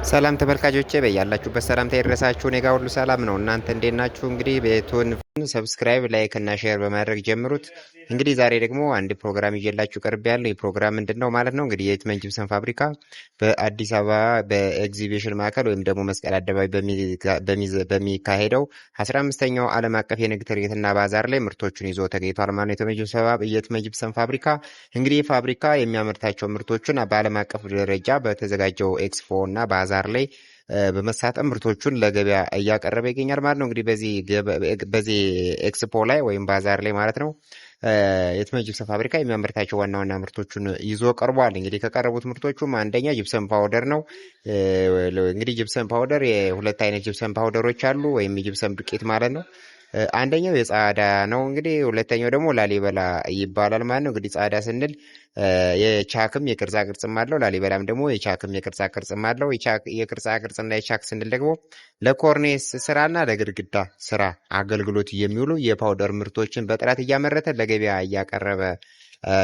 ሰላም ተመልካቾቼ በያላችሁበት ሰላምታ ይድረሳችሁ። እኔ ጋር ሁሉ ሰላም ነው። እናንተ እንዴት ናችሁ? እንግዲህ ቤቱን ሰብስክራይብ፣ ላይክ እና ሼር በማድረግ ጀምሩት። እንግዲህ ዛሬ ደግሞ አንድ ፕሮግራም ይዤላችሁ ቀርቤያለሁ። ይህ ፕሮግራም ምንድነው ማለት ነው? እንግዲህ የየትመን ጂፕሰም ፋብሪካ በአዲስ አበባ በኤግዚቢሽን ማዕከል ወይም ደግሞ መስቀል አደባባይ በሚካሄደው 15ኛው ዓለም አቀፍ የንግድ ትርኢትና ባዛር ላይ ምርቶቹን ይዞ ተገኝቷል ማለት ነው። የየትመን ጂፕሰም ፋብሪካ እንግዲህ ፋብሪካ የሚያመርታቸው ምርቶችን በዓለም አቀፍ ደረጃ በተዘጋጀው ኤክስፖ እና ባዛር ላይ በመሳተፍ ምርቶቹን ለገበያ እያቀረበ ይገኛል ማለት ነው። እንግዲህ በዚህ ኤክስፖ ላይ ወይም ባዛር ላይ ማለት ነው የየትመን ጂፕሰም ፋብሪካ የሚያመርታቸው ዋና ዋና ምርቶቹን ይዞ ቀርቧል። እንግዲህ ከቀረቡት ምርቶቹም አንደኛ ጂፕሰም ፓውደር ነው። እንግዲህ ጂፕሰም ፓውደር የሁለት አይነት ጂፕሰም ፓውደሮች አሉ፣ ወይም የጂፕሰም ዱቄት ማለት ነው። አንደኛው የጻዳ ነው እንግዲህ፣ ሁለተኛው ደግሞ ላሊበላ ይባላል ማለት ነው። እንግዲህ ጻዳ ስንል የቻክም የቅርጻ ቅርጽም አለው፣ ላሊበላም ደግሞ የቻክም የቅርጻ ቅርጽም አለው። የቅርጻ ቅርጽና የቻክ ስንል ደግሞ ለኮርኔስ ስራና ለግድግዳ ስራ አገልግሎት የሚውሉ የፓውደር ምርቶችን በጥራት እያመረተ ለገበያ እያቀረበ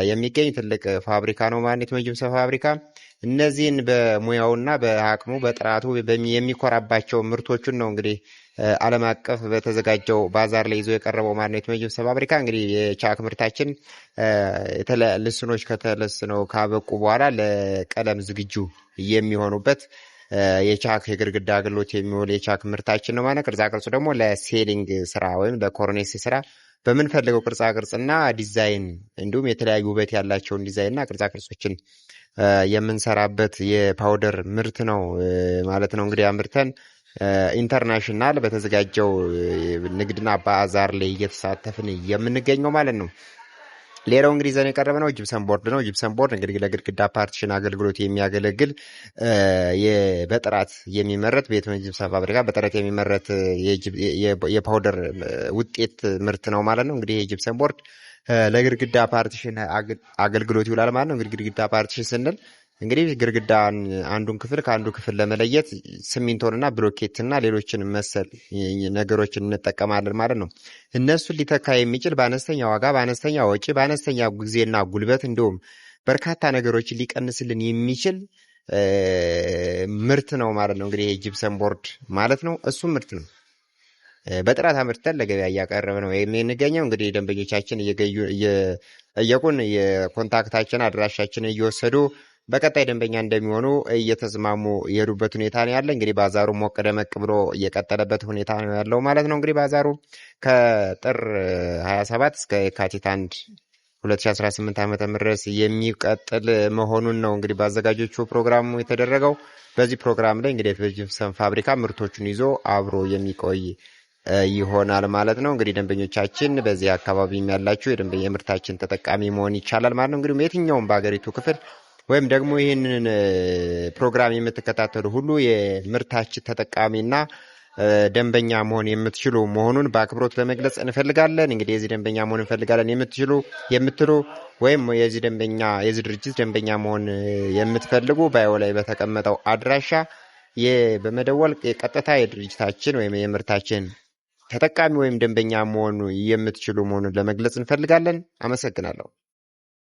የሚገኝ ትልቅ ፋብሪካ ነው ማለት ነው የየትመን ጂፕሰም ፋብሪካ። እነዚህን በሙያውና በአቅሙ በጥራቱ የሚኮራባቸው ምርቶቹን ነው እንግዲህ ዓለም አቀፍ በተዘጋጀው ባዛር ላይ ይዞ የቀረበው ማለት ነው የየትመን ጂፕሰም ፋብሪካ። እንግዲህ የቻክ ምርታችን ልስኖች ከተለስነው ካበቁ በኋላ ለቀለም ዝግጁ የሚሆኑበት የቻክ የግድግዳ አገልግሎት የሚውል የቻክ ምርታችን ነው ማለት። ቅርጻ ቅርጹ ደግሞ ለሴሊንግ ስራ ወይም ለኮርኔስ ስራ በምንፈልገው ቅርጻ ቅርጽና ዲዛይን እንዲሁም የተለያዩ ውበት ያላቸውን ዲዛይንና ቅርጻ ቅርጾችን የምንሰራበት የፓውደር ምርት ነው ማለት ነው። እንግዲህ አምርተን ኢንተርናሽናል በተዘጋጀው ንግድና ባዛር ላይ እየተሳተፍን የምንገኘው ማለት ነው። ሌላው እንግዲህ ዘን የቀረበ ነው ጂፕሰም ቦርድ ነው። ጂፕሰም ቦርድ እንግዲህ ለግድግዳ ፓርቲሽን አገልግሎት የሚያገለግል በጥራት የሚመረት በየትመን ጂፕሰም ፋብሪካ በጥራት የሚመረት የፓውደር ውጤት ምርት ነው ማለት ነው። እንግዲህ የጂፕሰም ቦርድ ለግድግዳ ፓርቲሽን አገልግሎት ይውላል ማለት ነው። እንግዲህ ግድግዳ ፓርቲሽን ስንል እንግዲህ ግድግዳን አንዱን ክፍል ከአንዱ ክፍል ለመለየት ሲሚንቶንና ብሎኬትና ሌሎችን መሰል ነገሮችን እንጠቀማለን ማለት ነው። እነሱን ሊተካ የሚችል በአነስተኛ ዋጋ፣ በአነስተኛ ወጪ፣ በአነስተኛ ጊዜና ጉልበት እንዲሁም በርካታ ነገሮችን ሊቀንስልን የሚችል ምርት ነው ማለት ነው። እንግዲህ የጂፕሰም ቦርድ ማለት ነው እሱም ምርት ነው። በጥራት አምርተን ለገበያ እያቀረበ ነው የምንገኘው። እንግዲህ ደንበኞቻችን እየጠየቁን የኮንታክታችን አድራሻችን እየወሰዱ በቀጣይ ደንበኛ እንደሚሆኑ እየተስማሙ የሄዱበት ሁኔታ ነው ያለ። እንግዲህ ባዛሩ ሞቅ ደመቅ ብሎ እየቀጠለበት ሁኔታ ነው ያለው ማለት ነው። እንግዲህ ባዛሩ ከጥር 27 እስከ የካቲት 1 2018 ዓ.ም ድረስ የሚቀጥል መሆኑን ነው እንግዲህ በአዘጋጆቹ ፕሮግራሙ የተደረገው። በዚህ ፕሮግራም ላይ እንግዲህ የየትመን ጂፕሰም ፋብሪካ ምርቶቹን ይዞ አብሮ የሚቆይ ይሆናል ማለት ነው። እንግዲህ ደንበኞቻችን በዚህ አካባቢ ያላችሁ የምርታችን ተጠቃሚ መሆን ይቻላል ማለት ነው። እንግዲህ የትኛውም በሀገሪቱ ክፍል ወይም ደግሞ ይህንን ፕሮግራም የምትከታተሉ ሁሉ የምርታችን ተጠቃሚና ደንበኛ መሆን የምትችሉ መሆኑን በአክብሮት ለመግለጽ እንፈልጋለን። እንግዲህ የዚህ ደንበኛ መሆን እንፈልጋለን የምትሉ ወይም የዚህ ድርጅት ደንበኛ መሆን የምትፈልጉ ባዮ ላይ በተቀመጠው አድራሻ በመደወል የቀጥታ የድርጅታችን ወይም የምርታችን ተጠቃሚ ወይም ደንበኛ መሆኑ የምትችሉ መሆኑን ለመግለጽ እንፈልጋለን። አመሰግናለሁ።